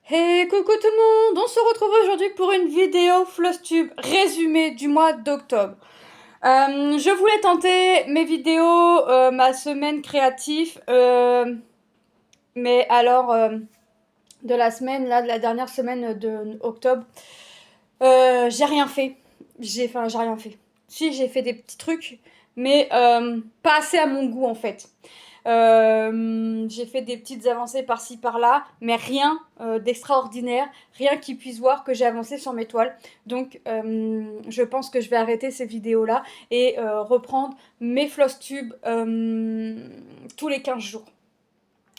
Hey, coucou tout le monde! On se retrouve aujourd'hui pour une vidéo Flosstube résumé du mois d'octobre. Je voulais tenter mes vidéos, ma semaine créative, mais alors de la semaine, là, de la dernière semaine de octobre, j'ai rien fait. J'ai rien fait. Si, j'ai fait des petits trucs, mais pas assez à mon goût en fait. J'ai fait des petites avancées par-ci par-là, mais rien d'extraordinaire, rien qui puisse voir que j'ai avancé sur mes toiles. Donc je pense que je vais arrêter ces vidéos-là et reprendre mes floss tubes tous les 15 jours.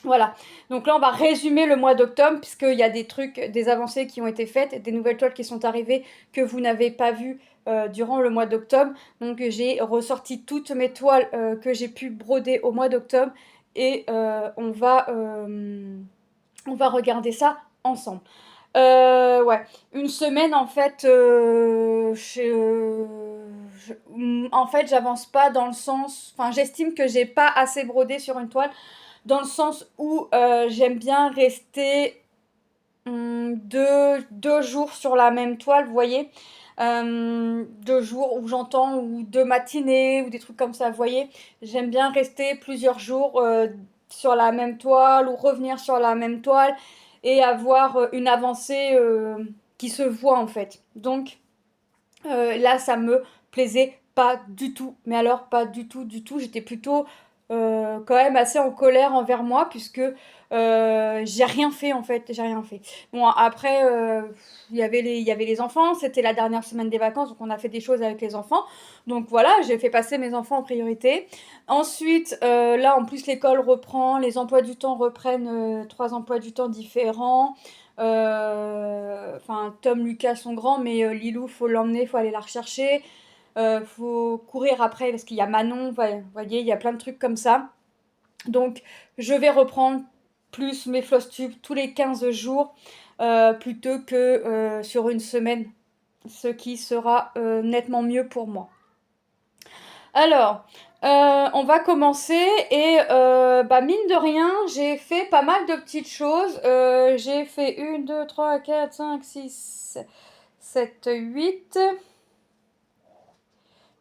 Voilà, donc là on va résumer le mois d'octobre puisqu'il y a des trucs, des avancées qui ont été faites, des nouvelles toiles qui sont arrivées que vous n'avez pas vues durant le mois d'octobre. Donc j'ai ressorti toutes mes toiles que j'ai pu broder au mois d'octobre et on va regarder ça ensemble. Ouais, une semaine en fait, en fait j'avance pas dans le sens, enfin j'estime que j'ai pas assez brodé sur une toile dans le sens où j'aime bien rester deux jours sur la même toile, vous voyez. 2 jours où j'entends, ou 2 matinées, ou des trucs comme ça, vous voyez. J'aime bien rester plusieurs jours sur la même toile, ou revenir sur la même toile, et avoir une avancée qui se voit en fait. Donc là, ça me plaisait pas du tout. Mais alors, pas du tout, du tout. J'étais plutôt quand même assez en colère envers moi, puisque j'ai rien fait en fait. J'ai rien fait. Bon, après, il y avait les enfants. C'était la dernière semaine des vacances, donc on a fait des choses avec les enfants. Donc voilà, j'ai fait passer mes enfants en priorité. Ensuite, là, en plus, l'école reprend. Les emplois du temps reprennent 3 emplois du temps différents. Enfin, Tom, Lucas sont grands, mais Lilou, faut l'emmener, faut aller la rechercher. Faut courir après parce qu'il y a Manon, vous voyez, il y a plein de trucs comme ça. Donc, je vais reprendre plus mes floss tubes tous les 15 jours plutôt que sur une semaine, ce qui sera nettement mieux pour moi. Alors, on va commencer et bah, mine de rien, j'ai fait pas mal de petites choses. J'ai fait 1, 2, 3, 4, 5, 6, 7, 8.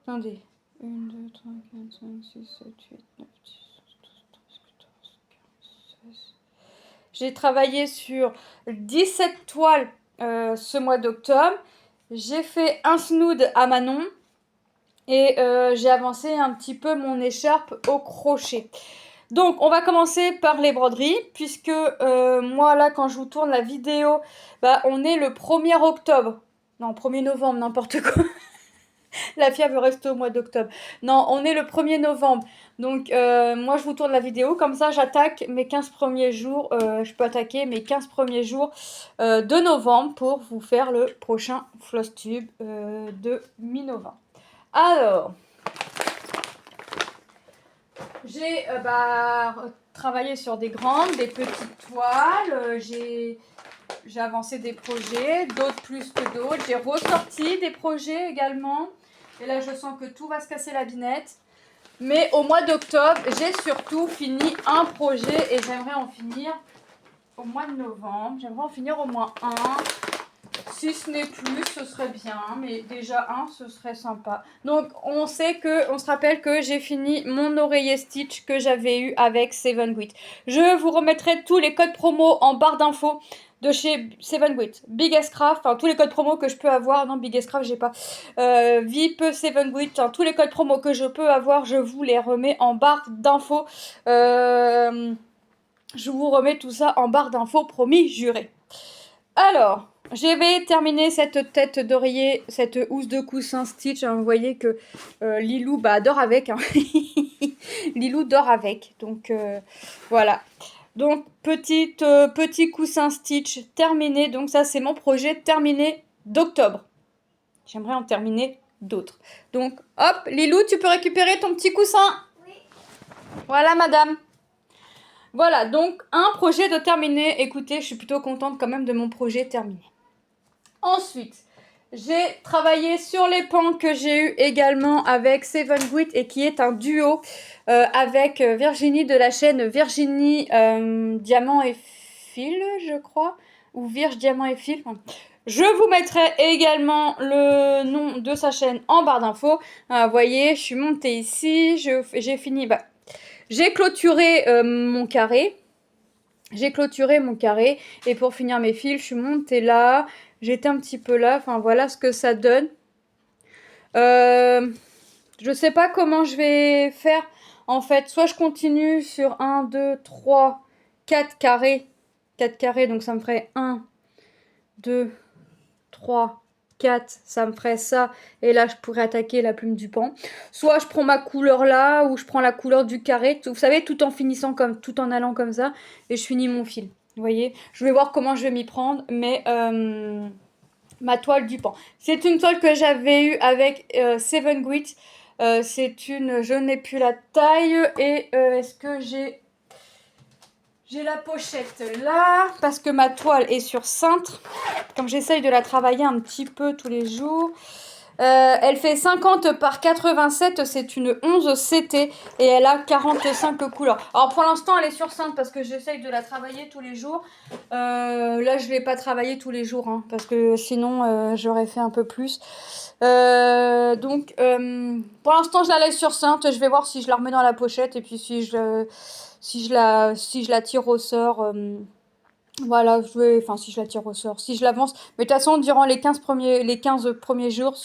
Attendez. 1, 2, 3, 4, 5, 6, 7, 8, 9, 10, 11, 12, 13, 14, 15, 16. J'ai travaillé sur 17 toiles ce mois d'octobre. J'ai fait un snood à Manon. Et j'ai avancé un petit peu mon écharpe au crochet. Donc on va commencer par les broderies, puisque moi là quand je vous tourne la vidéo, bah, on est le 1er octobre. Non, 1er novembre, n'importe quoi. La fièvre veut rester au mois d'octobre. Non, on est le 1er novembre. Donc moi je vous tourne la vidéo, comme ça j'attaque mes 15 premiers jours, je peux attaquer mes 15 premiers jours de novembre pour vous faire le prochain floss tube de mi-novembre. Alors, j'ai travaillé sur des grandes, des petites toiles, j'ai avancé des projets, d'autres plus que d'autres. J'ai ressorti des projets également. Et là, je sens que tout va se casser la binette. Mais au mois d'octobre, j'ai surtout fini un projet et j'aimerais en finir au mois de novembre. J'aimerais en finir au moins un. Si ce n'est plus, ce serait bien, mais déjà un, ce serait sympa. Donc, on se rappelle que j'ai fini mon oreiller stitch que j'avais eu avec Seven Wit. Je vous remettrai tous les codes promo en barre d'infos de chez Seven Wit. Biggest Craft, enfin tous les codes promo que je peux avoir. Non, Biggest Craft, j'ai pas. VIP, Seven Wit, tous les codes promo que je peux avoir, je vous les remets en barre d'infos. Je vous remets tout ça en barre d'infos, promis, juré. Alors, j'avais terminé cette tête d'oreiller, cette housse de coussin stitch. Hein, vous voyez que Lilou dort avec. Hein. Lilou dort avec. Donc voilà. Donc petit coussin stitch terminé. Donc ça c'est mon projet terminé d'octobre. J'aimerais en terminer d'autres. Donc hop, Lilou, tu peux récupérer ton petit coussin. Oui. Voilà madame. Voilà, donc un projet de terminé. Écoutez, je suis plutôt contente quand même de mon projet terminé. Ensuite, j'ai travaillé sur les pans que j'ai eu également avec Seven Wit et qui est un duo avec Virginie de la chaîne Virginie Diamant et Fil, je crois. ou Virge Diamant et Fil. Je vous mettrai également le nom de sa chaîne en barre d'infos. Vous voyez, je suis montée ici, j'ai fini, j'ai clôturé mon carré. J'ai clôturé mon carré et pour finir mes fils, je suis montée là, j'étais un petit peu là, enfin voilà ce que ça donne. Je sais pas comment je vais faire en fait, soit je continue sur 1, 2, 3, 4 carrés. 4 carrés, donc ça me ferait 1, 2, 3, 4, ça me ferait ça. Et là, je pourrais attaquer la plume du pan. Soit je prends ma couleur là, ou je prends la couleur du carré. Vous savez, tout en finissant comme, tout en allant comme ça. Et je finis mon fil. Vous voyez, je vais voir comment je vais m'y prendre. Mais ma toile du pan. C'est une toile que j'avais eue avec Seven Grit. C'est une, je n'ai plus la taille. Et est-ce que j'ai la pochette là, parce que ma toile est sur cintre. Comme j'essaye de la travailler un petit peu tous les jours. Elle fait 50 par 87, c'est une 11 CT et elle a 45 couleurs. Alors pour l'instant elle est sur cintre parce que j'essaye de la travailler tous les jours. Là je ne l'ai pas travaillée tous les jours hein, parce que sinon j'aurais fait un peu plus. Donc pour l'instant je la laisse sur cintre. Je vais voir si je la remets dans la pochette et puis si je la tire au sort. Voilà, si je la tire au sort, si je l'avance. Mais de toute façon, durant les 15 premiers jours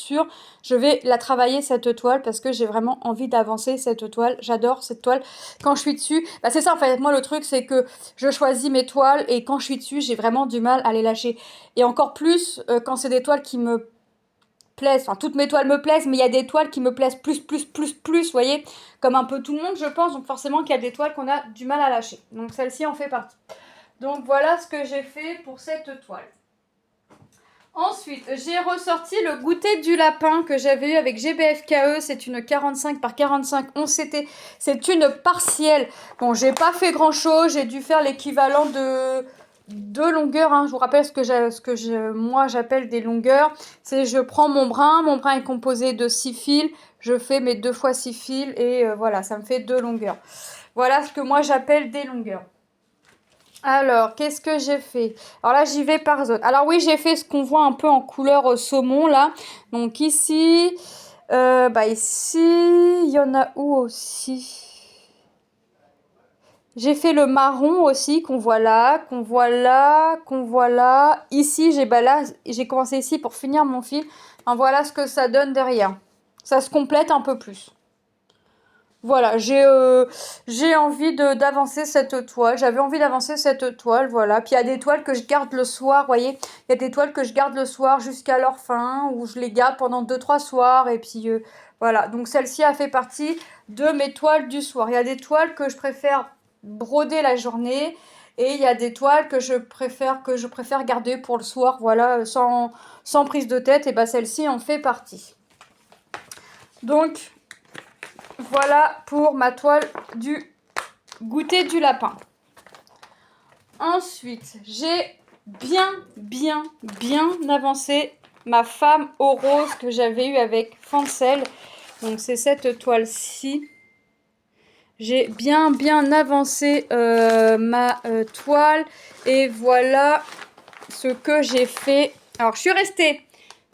je vais la travailler cette toile parce que j'ai vraiment envie d'avancer cette toile. J'adore cette toile. Quand je suis dessus, c'est ça en fait. Moi, le truc, c'est que je choisis mes toiles et quand je suis dessus, j'ai vraiment du mal à les lâcher. Et encore plus quand c'est des toiles qui me plaisent. Enfin, toutes mes toiles me plaisent, mais il y a des toiles qui me plaisent plus, vous voyez, comme un peu tout le monde, je pense. Donc forcément qu'il y a des toiles qu'on a du mal à lâcher. Donc celle-ci en fait partie. Donc voilà ce que j'ai fait pour cette toile. Ensuite, j'ai ressorti le goûter du lapin que j'avais eu avec GBFKE. C'est une 45 par 45 11 CT. C'est une partielle. Bon, j'ai pas fait grand chose. J'ai dû faire l'équivalent de deux longueurs. Hein. Je vous rappelle moi j'appelle des longueurs. C'est je prends mon brin. Mon brin est composé de 6 fils. Je fais mes 2 fois 6 fils et voilà, ça me fait 2 longueurs. Voilà ce que moi j'appelle des longueurs. Alors, qu'est-ce que j'ai fait? Alors là, j'y vais par zone. Alors oui, j'ai fait ce qu'on voit un peu en couleur saumon, là. Donc ici, ici, il y en a où aussi? J'ai fait le marron aussi, qu'on voit là, qu'on voit là, qu'on voit là. Ici, j'ai commencé ici pour finir mon fil. Alors, voilà ce que ça donne derrière. Ça se complète un peu plus. Voilà, j'ai envie d'avancer cette toile. J'avais envie d'avancer cette toile, voilà. Puis il y a des toiles que je garde le soir, vous voyez. Il y a des toiles que je garde le soir jusqu'à leur fin, ou je les garde pendant 2-3 soirs. Et puis voilà, donc celle-ci a fait partie de mes toiles du soir. Il y a des toiles que je préfère broder la journée. Et il y a des toiles que je préfère garder pour le soir, voilà, sans prise de tête. Et celle-ci en fait partie. Donc voilà pour ma toile du goûter du lapin. Ensuite, j'ai bien avancé ma femme au rose que j'avais eu avec Fancel. Donc c'est cette toile-ci. J'ai bien avancé ma toile. Et voilà ce que j'ai fait. Alors je suis restée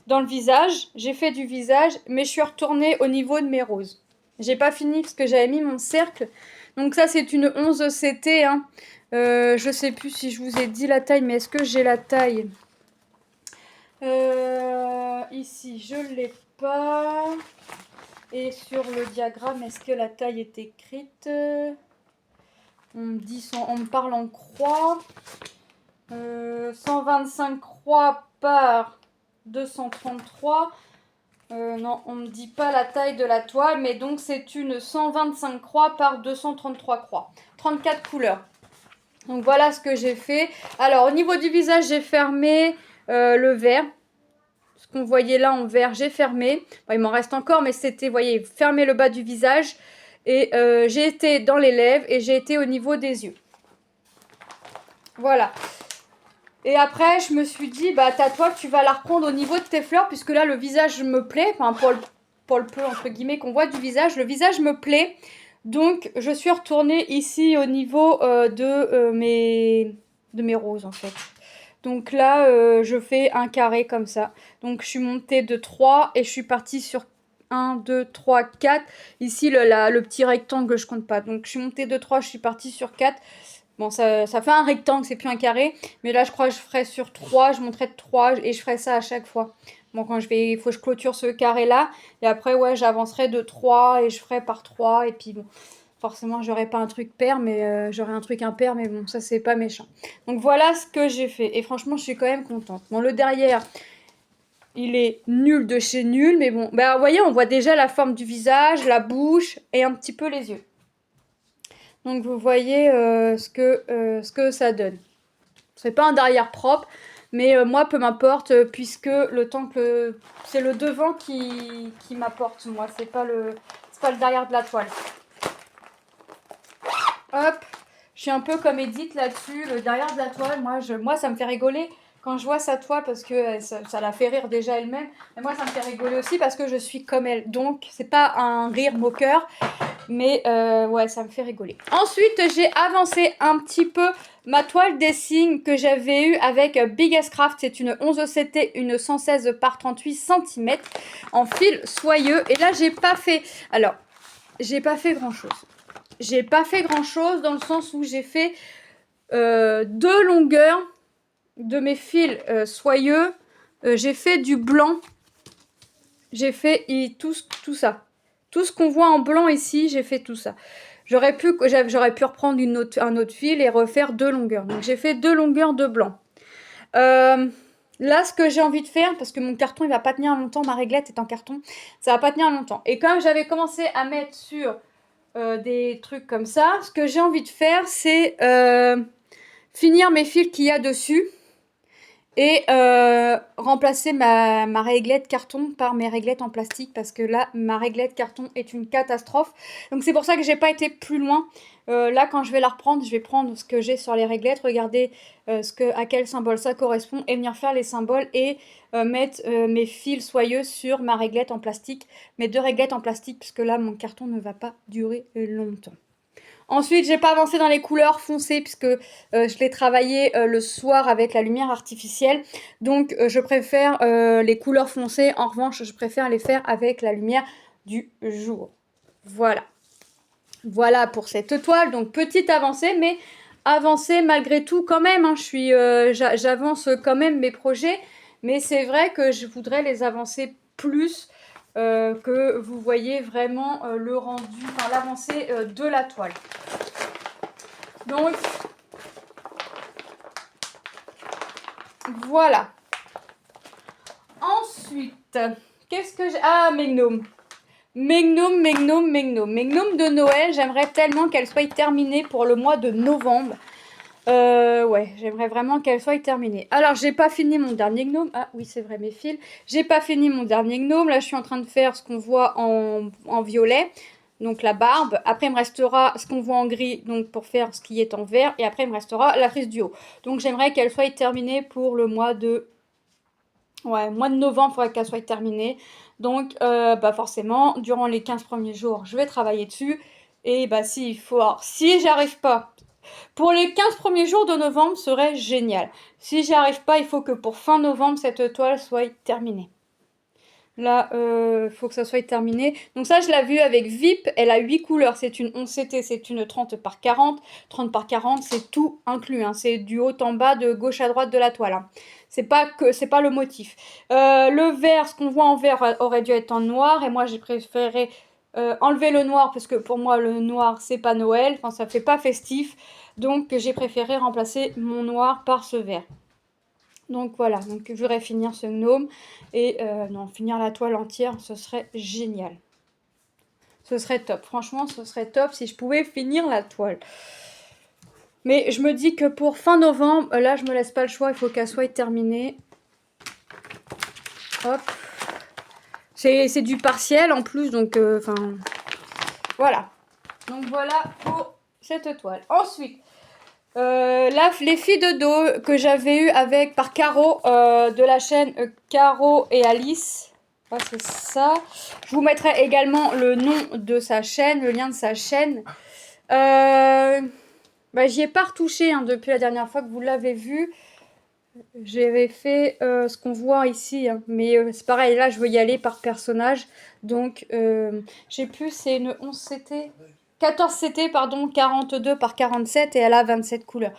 dans le visage. J'ai fait du visage, mais je suis retournée au niveau de mes roses. J'ai pas fini parce que j'avais mis mon cercle. Donc ça, c'est une 11 CT. Hein. Je sais plus si je vous ai dit la taille, mais est-ce que j'ai la taille? Ici, je l'ai pas. Et sur le diagramme, est-ce que la taille est écrite? On me parle en croix. 125 croix par 233. Non, on ne me dit pas la taille de la toile, mais donc c'est une 125 croix par 233 croix. 34 couleurs. Donc voilà ce que j'ai fait. Alors au niveau du visage, j'ai fermé le vert. Ce qu'on voyait là en vert, j'ai fermé. Bon, il m'en reste encore, mais c'était, vous voyez, fermer le bas du visage. Et j'ai été dans les lèvres et j'ai été au niveau des yeux. Voilà. Et après, je me suis dit, ta toile, tu vas la reprendre au niveau de tes fleurs, puisque là, le visage me plaît. Enfin, pour le peu, entre guillemets, qu'on voit du visage. Le visage me plaît. Donc, je suis retournée ici au niveau de mes roses, en fait. Donc là, je fais un carré comme ça. Donc je suis montée de 3 et je suis partie sur 1, 2, 3, 4. Ici, le petit rectangle, je compte pas. Donc je suis montée de 3, je suis partie sur 4. Bon, ça fait un rectangle, c'est plus un carré. Mais là, je crois que je ferai sur 3, je monterai de 3 et je ferai ça à chaque fois. Bon, il faut que je clôture ce carré-là. Et après, ouais, j'avancerai de 3 et je ferai par 3. Et puis bon, forcément, j'aurai pas un truc pair, mais j'aurai un truc impair. Mais bon, ça, c'est pas méchant. Donc voilà ce que j'ai fait. Et franchement, je suis quand même contente. Bon, le derrière, il est nul de chez nul. Mais bon, bah, vous voyez, on voit déjà la forme du visage, la bouche et un petit peu les yeux. Donc vous voyez ce que ça donne. C'est pas un derrière propre, mais moi peu m'importe puisque le temps que c'est le devant qui m'apporte moi, c'est pas le derrière de la toile. Hop, je suis un peu comme Edith là-dessus, le derrière de la toile, moi ça me fait rigoler quand je vois sa toile parce que ça la fait rire déjà elle-même, et moi ça me fait rigoler aussi parce que je suis comme elle. Donc c'est pas un rire moqueur. Mais ouais, ça me fait rigoler. Ensuite, j'ai avancé un petit peu ma toile dessin que j'avais eue avec Biggest Craft. C'est une 11 ECT, une 116 par 38 cm en fil soyeux. Et là, j'ai pas fait... Alors, j'ai pas fait grand-chose. J'ai pas fait grand-chose dans le sens où j'ai fait 2 longueurs de mes fils soyeux. J'ai fait du blanc. J'ai fait tout ça. Tout ce qu'on voit en blanc ici, j'ai fait tout ça. J'aurais pu reprendre un autre fil et refaire 2 longueurs. Donc j'ai fait 2 longueurs de blanc. Là, ce que j'ai envie de faire, parce que mon carton, il va pas tenir longtemps, ma réglette est en carton, ça va pas tenir longtemps. Et comme j'avais commencé à mettre sur des trucs comme ça, ce que j'ai envie de faire, c'est finir mes fils qu'il y a dessus. Et remplacer ma réglette carton par mes réglettes en plastique parce que là, ma réglette carton est une catastrophe. Donc c'est pour ça que j'ai pas été plus loin. Là, quand je vais la reprendre, je vais prendre ce que j'ai sur les réglettes, regarder à quel symbole ça correspond et venir faire les symboles et mettre mes fils soyeux sur ma réglette en plastique. Mes 2 réglettes en plastique puisque là, mon carton ne va pas durer longtemps. Ensuite, j'ai pas avancé dans les couleurs foncées puisque je l'ai travaillé le soir avec la lumière artificielle. Donc, je préfère les couleurs foncées. En revanche, je préfère les faire avec la lumière du jour. Voilà. Voilà pour cette toile. Donc, petite avancée, mais avancée malgré tout quand même. Hein. J'avance quand même mes projets. Mais c'est vrai que je voudrais les avancer plus. Que vous voyez vraiment le rendu, enfin l'avancée de la toile. Donc, voilà. Ensuite, qu'est-ce que j'ai... Ah, mes gnomes. Mes gnomes de Noël, j'aimerais tellement qu'elles soient terminées pour le mois de novembre. Ouais, j'aimerais vraiment qu'elle soit terminée. Alors, j'ai pas fini mon dernier gnome. Ah oui, c'est vrai, mes fils. J'ai pas fini mon dernier gnome. Là, je suis en train de faire ce qu'on voit en violet. Donc, la barbe. Après, il me restera ce qu'on voit en gris. Donc, pour faire ce qui est en vert. Et après, il me restera la frise du haut. Donc, j'aimerais qu'elle soit terminée pour le mois de... Ouais, mois de novembre, il faudrait qu'elle soit terminée. Donc, bah forcément, durant les 15 premiers jours, je vais travailler dessus. Et bah, s'il faut... Alors, si j'arrive pas... Pour les 15 premiers jours de novembre, serait génial. Si j'y arrive pas, il faut que pour fin novembre, cette toile soit terminée. Là, il faut que ça soit terminé. Donc ça, je l'ai vu avec VIP. Elle a 8 couleurs. C'est une 11CT, c'est une 30 par 40. 30 par 40, c'est tout inclus. Hein. C'est du haut en bas, de gauche à droite de la toile. Hein. C'est pas le motif. Le vert, ce qu'on voit en vert aurait dû être en noir. Et moi, j'ai préféré... enlever le noir parce que pour moi le noir c'est pas Noël, enfin ça fait pas festif, donc j'ai préféré remplacer mon noir par ce vert. Donc voilà, donc je voudrais finir ce gnome et non, finir la toile entière, ce serait génial. Ce serait top, franchement ce serait top si je pouvais finir la toile. Mais je me dis que pour fin novembre, là je me laisse pas le choix, il faut qu'elle soit terminée. Hop. C'est du partiel en plus, donc enfin voilà. Donc voilà pour cette toile. Ensuite, là, les filles de dos que j'avais eu avec par Caro de la chaîne Caro et Alice. Ouais, c'est ça. Je vous mettrai également le nom de sa chaîne, le lien de sa chaîne. Bah, j'y ai pas retouché hein, depuis la dernière fois que vous l'avez vu. J'avais fait ce qu'on voit ici, hein, mais c'est pareil, là je veux y aller par personnage. Donc, je sais plus, c'est une 11 CT, 14 CT, pardon, 42 par 47 et elle a 27 couleurs.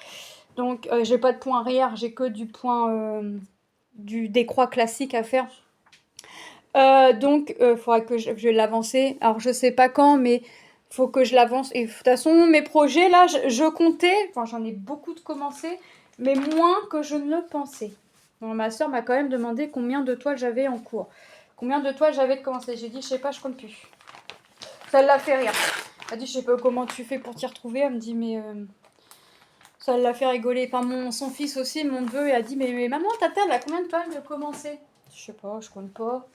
Donc, j'ai pas de point arrière, j'ai que du point des croix classiques à faire. Donc, faudra que je vais l'avancer. Alors, je sais pas quand, mais faut que je l'avance. Et de toute façon, mes projets, là, je comptais. Enfin, j'en ai beaucoup de commencés, mais moins que je ne le pensais. Bon, ma soeur m'a quand même demandé combien de toiles j'avais en cours. Combien de toiles j'avais de commencer. J'ai dit, je sais pas, je compte plus. Ça l'a fait rire. Elle a dit, je sais pas comment tu fais pour t'y retrouver. Elle me dit, mais ça l'a fait rigoler. Enfin, son fils aussi, mon neveu, il a dit, mais maman, ta table a combien de toiles de commencer? Je sais pas, je compte pas.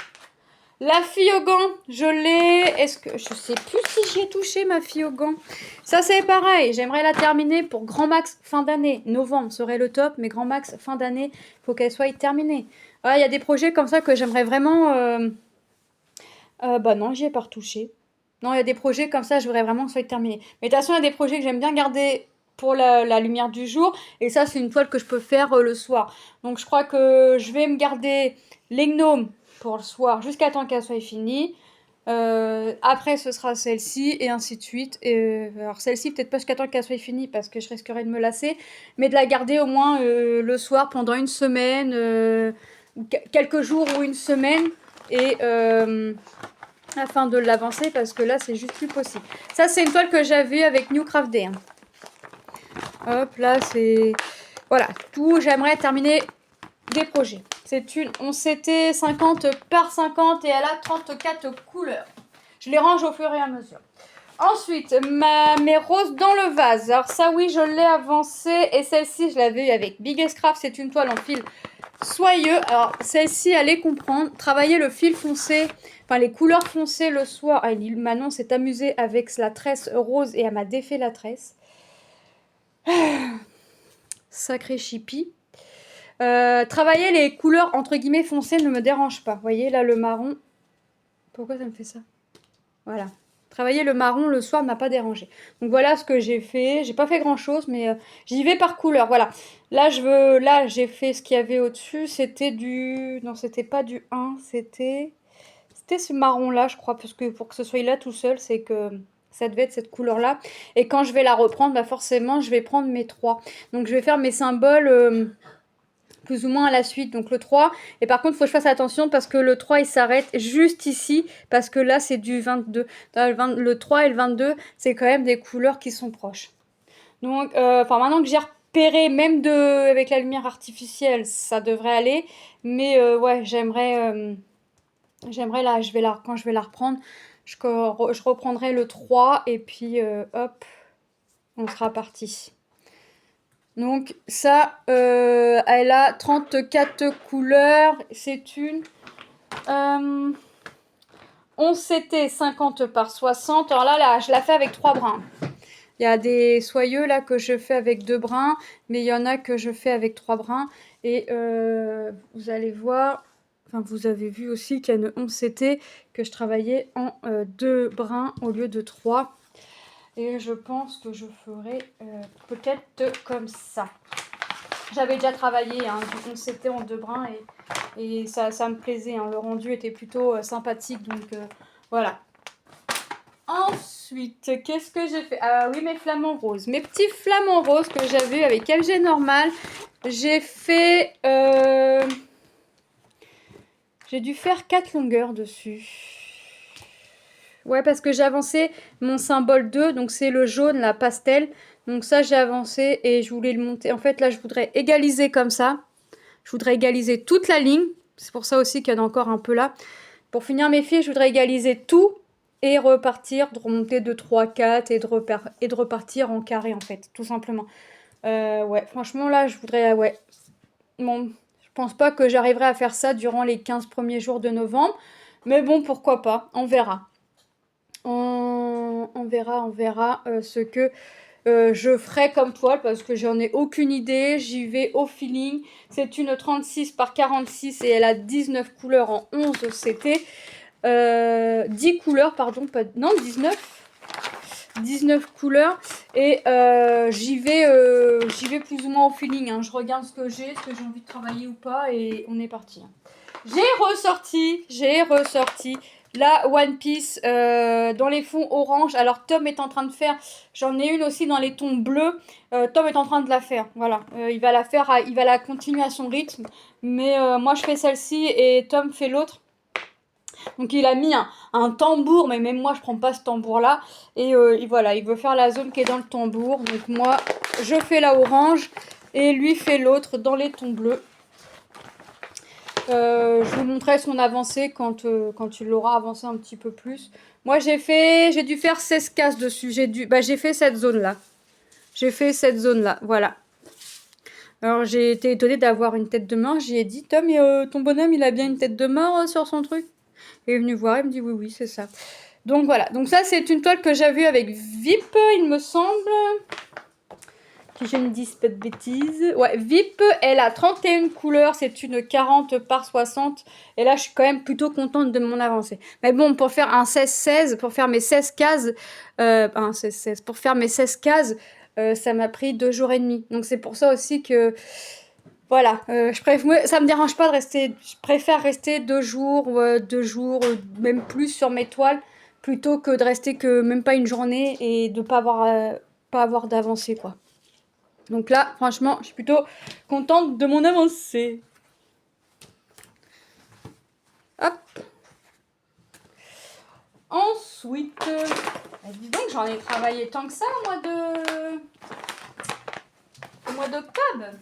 La fille au gant, je l'ai. Est-ce que je sais plus si j'y ai touché ma fille au gant. Ça c'est pareil. J'aimerais la terminer pour grand max fin d'année. Novembre serait le top, mais grand max fin d'année, faut qu'elle soit terminée. Il y a des projets comme ça que j'aimerais vraiment. Bah non, j'y ai pas retouché. Non, il y a des projets comme ça, je voudrais vraiment que ça soit terminé. Mais de toute façon, il y a des projets que j'aime bien garder pour la lumière du jour. Et ça, c'est une toile que je peux faire le soir. Donc je crois que je vais me garder les gnomes pour le soir jusqu'à temps qu'elle soit finie. Après, ce sera celle-ci et ainsi de suite. Alors celle-ci, peut-être pas jusqu'à temps qu'elle soit finie parce que je risquerais de me lasser. Mais de la garder au moins le soir pendant une semaine, quelques jours ou une semaine. Et afin de l'avancer parce que là c'est juste plus possible. Ça c'est une toile que j'avais avec Newcraft Day. Hein. Hop là c'est... Voilà, tout, j'aimerais terminer des projets. C'est une 11CT 50 par 50 et elle a 34 couleurs. Je les range au fur et à mesure. Ensuite, mes roses dans le vase. Alors ça oui je l'ai avancée et celle-ci je l'avais eu avec Biggest Craft. C'est une toile en fil soyeux. Alors celle-ci allez comprendre. Travailler le fil foncé, enfin les couleurs foncées le soir. Ah, Manon s'est amusée avec la tresse rose et elle m'a défait la tresse. Sacré chippy. Travailler les couleurs entre guillemets foncées ne me dérange pas. Vous voyez là le marron. Pourquoi ça me fait ça? Voilà. Travailler le marron le soir m'a pas dérangé. Donc voilà ce que j'ai fait. J'ai pas fait grand chose, mais j'y vais par couleur. Voilà. Là, j'ai fait ce qu'il y avait au-dessus. C'était du. Non, c'était pas du 1. C'était ce marron-là, je crois. Parce que pour que ce soit là tout seul, c'est que ça devait être cette couleur-là. Et quand je vais la reprendre, bah forcément, je vais prendre mes 3. Donc je vais faire mes symboles. Plus ou moins à la suite, donc le 3. Et par contre, il faut que je fasse attention parce que le 3, il s'arrête juste ici. Parce que là, c'est du 22. Le 3 et le 22, c'est quand même des couleurs qui sont proches. Donc, maintenant que j'ai repéré, même avec la lumière artificielle, ça devrait aller. Mais ouais, j'aimerais là, quand je vais la reprendre, je reprendrai le 3 et puis hop, on sera parti. Donc ça, elle a 34 couleurs. C'est une 11CT 50 par 60. Alors là, je la fais avec 3 brins. Il y a des soyeux là que je fais avec 2 brins, mais il y en a que je fais avec 3 brins. Et vous allez voir, enfin vous avez vu aussi qu'il y a une 11CT que je travaillais en 2 brins au lieu de 3. Et je pense que je ferai peut-être comme ça. J'avais déjà travaillé, hein, c'était en 2 brins et ça me plaisait. Hein, le rendu était plutôt sympathique, donc voilà. Ensuite, qu'est-ce que j'ai fait? Ah oui, mes flamants roses. Mes petits flamants roses que j'avais avec LG normal. J'ai fait... j'ai dû faire 4 longueurs dessus. Ouais, parce que j'ai avancé mon symbole 2, donc c'est le jaune, la pastel. Donc ça, j'ai avancé et je voulais le monter. En fait, là, je voudrais égaliser comme ça. Je voudrais égaliser toute la ligne. C'est pour ça aussi qu'il y en a encore un peu là. Pour finir mes fils, je voudrais égaliser tout et repartir, de remonter de 3, 4 et de repartir en carré, en fait, tout simplement. Ouais, franchement, là, je voudrais... ouais. Bon, je pense pas que j'arriverai à faire ça durant les 15 premiers jours de novembre. Mais bon, pourquoi pas, on verra. On verra ce que je ferai comme toile parce que j'en ai aucune idée. J'y vais au feeling. C'est une 36 par 46 et elle a 19 couleurs en 11 CT. 10 couleurs, pardon. Non, 19. 19 couleurs. Et j'y vais plus ou moins au feeling. Hein. Je regarde ce que j'ai envie de travailler ou pas. Et on est parti. Hein. J'ai ressorti la One Piece dans les fonds orange. Alors Tom est en train de faire, j'en ai une aussi dans les tons bleus. Tom est en train de la faire, voilà. Il va la faire, il va la continuer à son rythme. Mais moi je fais celle-ci et Tom fait l'autre. Donc il a mis un tambour, mais même moi je prends pas ce tambour là. Et voilà, il veut faire la zone qui est dans le tambour. Donc moi je fais la orange et lui fait l'autre dans les tons bleus. Je vous montrerai son avancée quand il l'aura avancé un petit peu plus. Moi j'ai dû faire 16 cases dessus. J'ai fait cette zone là. Voilà. Alors j'ai été étonnée d'avoir une tête de mort. J'y ai dit, Tom, ton bonhomme il a bien une tête de mort sur son truc. Il est venu voir, il me dit oui, c'est ça. Donc voilà, donc ça c'est une toile que j'ai vue avec VIP, il me semble. Si je ne dis pas de bêtises. Ouais, VIP, elle a 31 couleurs, c'est une 40 par 60. Et là, je suis quand même plutôt contente de mon avancée. Mais bon, pour faire un 16-16, pour faire mes 16 cases, pour faire mes 16 cases, ça m'a pris 2 jours et demi. Donc c'est pour ça aussi que, voilà, ça me dérange pas de rester, je préfère rester 2 jours, même plus sur mes toiles, plutôt que de rester que même pas une journée et de pas avoir d'avancée, quoi. Donc là, franchement, je suis plutôt contente de mon avancée. Hop. Ensuite, dis donc, j'en ai travaillé tant que ça au mois d'octobre.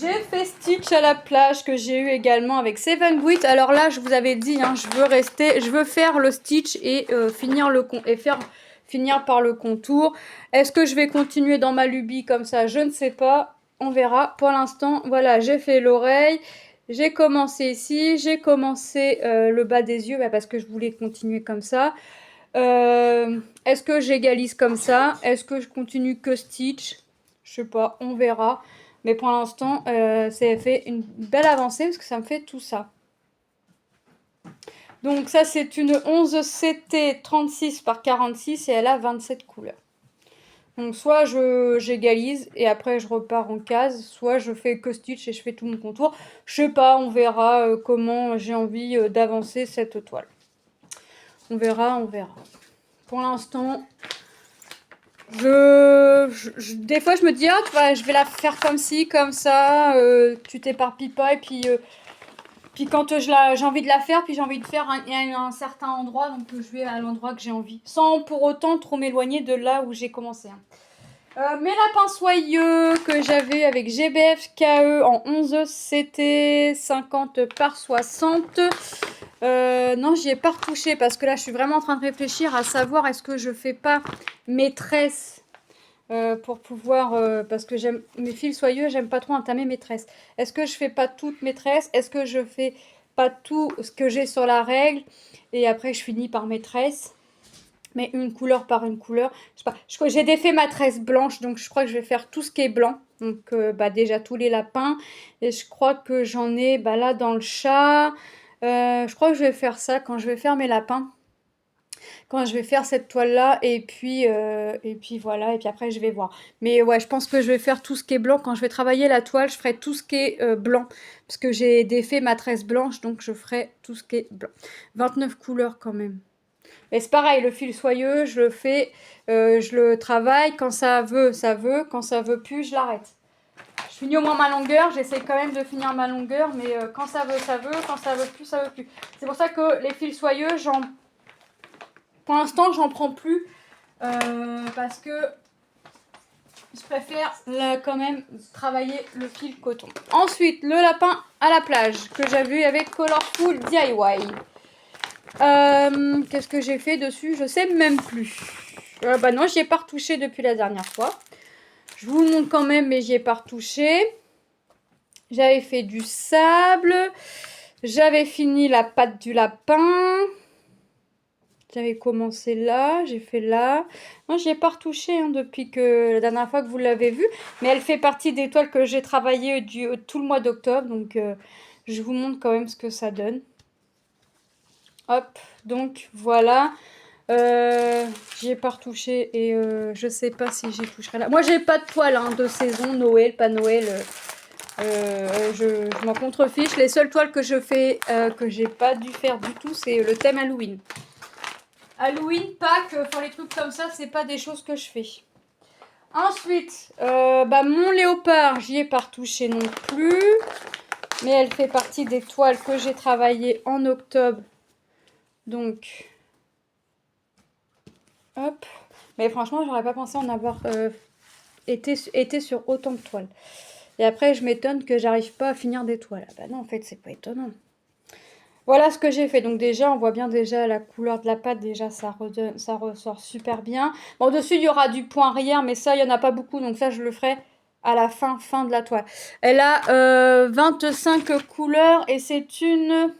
J'ai fait Stitch à la plage que j'ai eu également avec Seven Grit. Alors là, je vous avais dit, hein, je veux faire le Stitch et finir par le contour. Est-ce que je vais continuer dans ma lubie comme ça? Je ne sais pas. On verra. Pour l'instant, voilà, j'ai fait l'oreille. J'ai commencé ici. J'ai commencé le bas des yeux parce que je voulais continuer comme ça. Est-ce que j'égalise comme ça? Est-ce que je continue que Stitch? Je sais pas. On verra. Mais pour l'instant, ça fait une belle avancée parce que ça me fait tout ça. Donc ça, c'est une 11 CT 36 par 46 et elle a 27 couleurs. Donc soit j'égalise et après je repars en case, soit je fais que Stitch et je fais tout mon contour. Je sais pas, on verra comment j'ai envie d'avancer cette toile. On verra. Pour l'instant, des fois je me dis je vais la faire comme ci, comme ça, tu t'éparpilles pas et puis quand j'ai envie de la faire, puis j'ai envie de faire un certain endroit, donc je vais à l'endroit que j'ai envie, sans pour autant trop m'éloigner de là où j'ai commencé. Mes lapins soyeux que j'avais avec GBF KE en 11 CT 50 par 60. Non, j'y ai pas retouché parce que là, je suis vraiment en train de réfléchir à savoir est-ce que je fais pas mes tresses pour pouvoir... parce que mes fils soyeux, j'aime pas trop entamer mes tresses. Est-ce que je fais pas toutes mes tresses? Est-ce que je fais pas tout ce que j'ai sur la règle? Et après, je finis par mes tresses. Mais une couleur par une couleur. Je sais pas. J'ai défait ma tresse blanche, donc je crois que je vais faire tout ce qui est blanc. Donc déjà tous les lapins. Et je crois que j'en ai là dans le chat. Je crois que je vais faire ça quand je vais faire mes lapins. Quand je vais faire cette toile là et puis voilà, et puis après je vais voir. Mais ouais, je pense que je vais faire tout ce qui est blanc. Quand je vais travailler la toile, je ferai tout ce qui est blanc. Parce que j'ai défait ma tresse blanche, donc je ferai tout ce qui est blanc. 29 couleurs quand même. Et c'est pareil, le fil soyeux, je le fais, je le travaille, quand ça veut, quand ça veut plus, je l'arrête. Je finis au moins ma longueur, j'essaie quand même de finir ma longueur, mais quand ça veut, quand ça veut plus, ça veut plus. C'est pour ça que les fils soyeux, pour l'instant, j'en prends plus, parce que je préfère quand même travailler le fil coton. Ensuite, le lapin à la plage, que j'ai vu avec Colorful DIY. Qu'est-ce que j'ai fait dessus? Je sais même plus. Non, j'y ai pas retouché depuis la dernière fois. Je vous le montre quand même, mais j'y ai pas retouché. J'avais fait du sable. J'avais fini la patte du lapin. J'avais commencé là, j'ai fait là. Non, j'y ai pas retouché depuis que la dernière fois que vous l'avez vu. Mais elle fait partie des toiles que j'ai travaillées tout le mois d'octobre. Donc, je vous montre quand même ce que ça donne. Hop, donc voilà. J'y ai pas retouché et je sais pas si j'y toucherai là. Moi, j'ai pas de toile hein, de saison, Noël, pas Noël. Je m'en contrefiche. Les seules toiles que je fais, que j'ai pas dû faire du tout, c'est le thème Halloween. Halloween, Pâques, enfin les trucs comme ça, c'est pas des choses que je fais. Ensuite, mon léopard, j'y ai pas retouché non plus. Mais elle fait partie des toiles que j'ai travaillées en octobre. Donc, hop. Mais franchement, j'aurais pas pensé en avoir été sur autant de toiles. Et après, je m'étonne que j'arrive pas à finir des toiles. Ah bah non, en fait, c'est pas étonnant. Voilà ce que j'ai fait. Donc déjà, on voit bien déjà la couleur de la pâte. Déjà, ça ressort super bien. Bon, dessus, il y aura du point arrière, mais ça, il n'y en a pas beaucoup. Donc ça, je le ferai à la fin de la toile. Elle a 25 couleurs et c'est une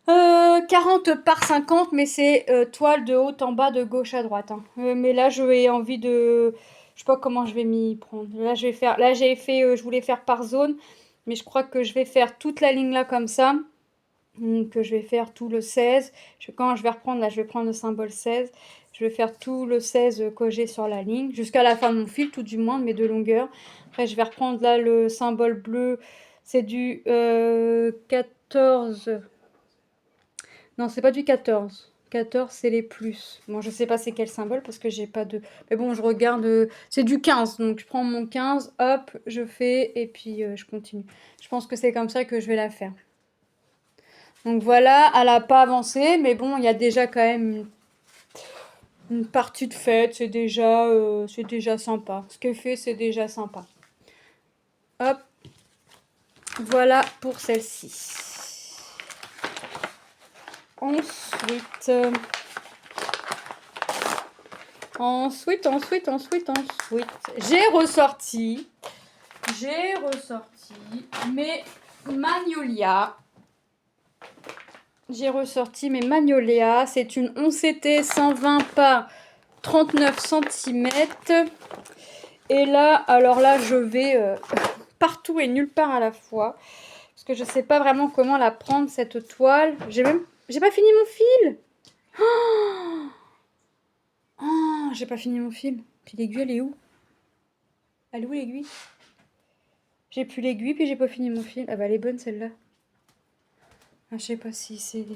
40 par 50, mais c'est toile de haut en bas, de gauche à droite. Hein. Mais là, j'ai envie de... Je sais pas comment je vais m'y prendre. Là, je voulais faire par zone, mais je crois que je vais faire toute la ligne là comme ça. Donc, je vais faire tout le 16. Quand je vais reprendre, là, je vais prendre le symbole 16. Je vais faire tout le 16 que j'ai sur la ligne, jusqu'à la fin de mon fil, tout du moins, de mes deux longueurs. Après, je vais reprendre là le symbole bleu. C'est du 14... Non, c'est pas du 14. 14, c'est les plus. Bon, je sais pas c'est quel symbole parce que j'ai pas de... Mais bon, je regarde... C'est du 15. Donc, je prends mon 15, hop, je fais et puis je continue. Je pense que c'est comme ça que je vais la faire. Donc voilà, elle n'a pas avancé, mais bon, il y a déjà quand même une partie de faite, c'est déjà sympa. Ce qu'elle fait, c'est déjà sympa. Hop, voilà pour celle-ci. Ensuite, j'ai ressorti mes magnolias. C'est une 11CT 120 par 39 cm. Et là, alors là, je vais partout et nulle part à la fois. Parce que je sais pas vraiment comment la prendre, cette toile. J'ai pas fini mon fil. Oh, j'ai pas fini mon fil. Puis l'aiguille, elle est où? Elle est où l'aiguille? J'ai plus l'aiguille, puis j'ai pas fini mon fil. Ah bah, elle est bonne celle-là. Ah, je sais pas si c'est... Il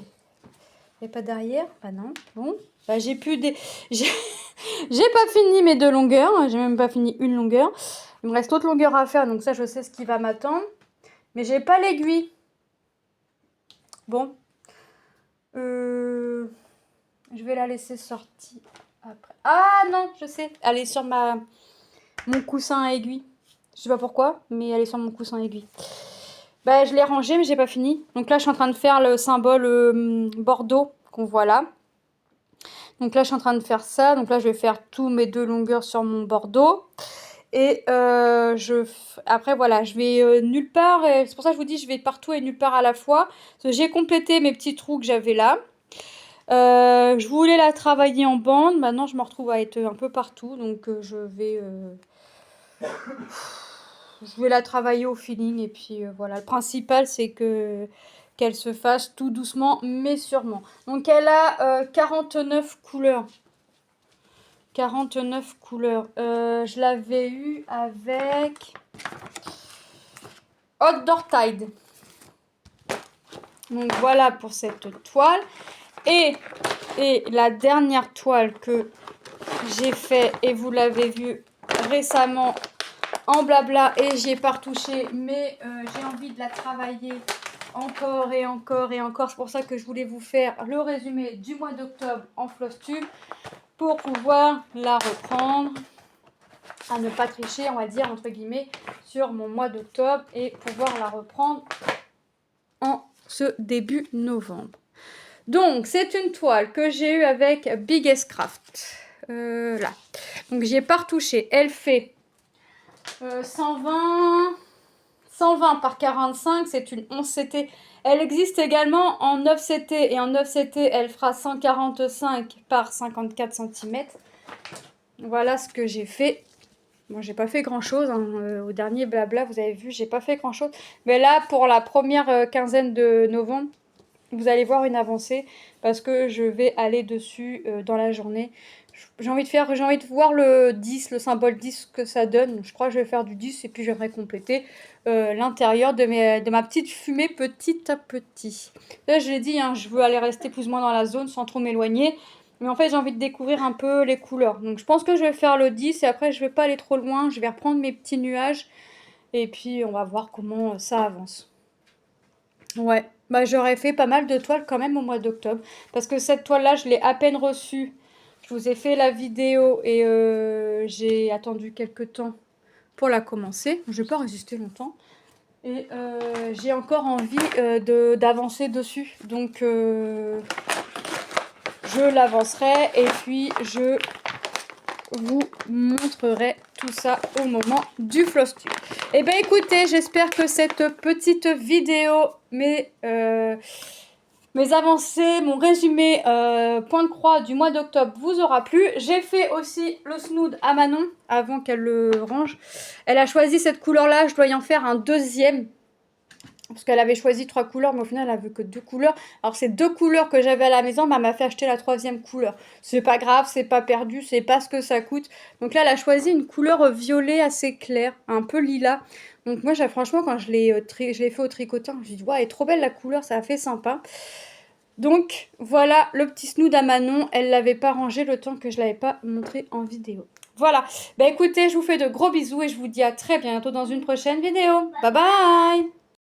n'y a pas d'arrière? Bah non. Bon. Bah j'ai plus des... J'ai pas fini mes deux longueurs. J'ai même pas fini une longueur. Il me reste d'autres longueurs à faire, donc ça, je sais ce qui va m'attendre. Mais j'ai pas l'aiguille. Bon. Je vais la laisser sortir après. Ah non, je sais. Elle est sur mon coussin à aiguille. Je sais pas pourquoi, mais elle est sur mon coussin à aiguille. Bah, je l'ai rangée, mais j'ai pas fini. Donc là, je suis en train de faire le symbole Bordeaux qu'on voit là. Donc là, je suis en train de faire ça. Donc là, je vais faire tous mes deux longueurs sur mon Bordeaux. Et après, voilà, je vais nulle part. C'est pour ça que je vous dis, je vais partout et nulle part à la fois. J'ai complété mes petits trous que j'avais là. Je voulais la travailler en bande. Maintenant, je me retrouve à être un peu partout. Donc, je vais la travailler au feeling. Et puis, voilà. Le principal, c'est qu'elle se fasse tout doucement, mais sûrement. Donc, elle a 49 couleurs. 49 couleurs. Je l'avais eu avec Outdoor Tide. Donc, voilà pour cette toile. Et la dernière toile que j'ai fait, et vous l'avez vu récemment en blabla, et j'y ai pas retouché, mais j'ai envie de la travailler encore et encore et encore. C'est pour ça que je voulais vous faire le résumé du mois d'octobre en floss tube pour pouvoir la reprendre, à ne pas tricher, on va dire, entre guillemets, sur mon mois d'octobre et pouvoir la reprendre en ce début novembre. Donc, c'est une toile que j'ai eue avec Biggest Craft. Là. Donc, j'y ai pas retouché. Elle fait 120 par 45. C'est une 11CT. Elle existe également en 9CT. Et en 9CT, elle fera 145 par 54 cm. Voilà ce que j'ai fait. Moi, j'ai pas fait grand-chose. Hein. Au dernier blabla, vous avez vu, j'ai pas fait grand-chose. Mais là, pour la première quinzaine de novembre, vous allez voir une avancée parce que je vais aller dessus dans la journée. J'ai envie de voir le 10, le symbole 10, ce que ça donne. Je crois que je vais faire du 10 et puis j'aimerais compléter l'intérieur de ma petite fumée petit à petit. Là, je l'ai dit, hein, je veux aller rester plus ou moins dans la zone sans trop m'éloigner. Mais en fait, j'ai envie de découvrir un peu les couleurs. Donc, je pense que je vais faire le 10 et après, je vais pas aller trop loin. Je vais reprendre mes petits nuages et puis on va voir comment ça avance. Ouais, bah j'aurais fait pas mal de toiles quand même au mois d'octobre. Parce que cette toile-là, je l'ai à peine reçue. Je vous ai fait la vidéo et j'ai attendu quelques temps pour la commencer. Je vais pas résister longtemps. Et j'ai encore envie d'avancer dessus. Donc je l'avancerai et puis je vous montrerai tout ça au moment du floss tube. Et ben écoutez, j'espère que cette petite vidéo, mes avancées, mon résumé point de croix du mois d'octobre vous aura plu. J'ai fait aussi le snood à Manon avant qu'elle le range. Elle a choisi cette couleur là, je dois y en faire un deuxième. Parce qu'elle avait choisi 3 couleurs, mais au final, elle n'a vu que 2 couleurs. Alors, ces 2 couleurs que j'avais à la maison, bah, elle m'a fait acheter la 3e couleur. C'est pas grave, c'est pas perdu, c'est pas ce que ça coûte. Donc là, elle a choisi une couleur violet assez claire, un peu lilas. Donc moi, franchement, quand je l'ai fait au tricotant, je me suis dit, ouais, elle est trop belle la couleur, ça a fait sympa. Donc, voilà le petit snood à Manon. Elle l'avait pas rangé le temps que je l'avais pas montré en vidéo. Voilà. Bah écoutez, je vous fais de gros bisous et je vous dis à très bientôt dans une prochaine vidéo. Bye bye!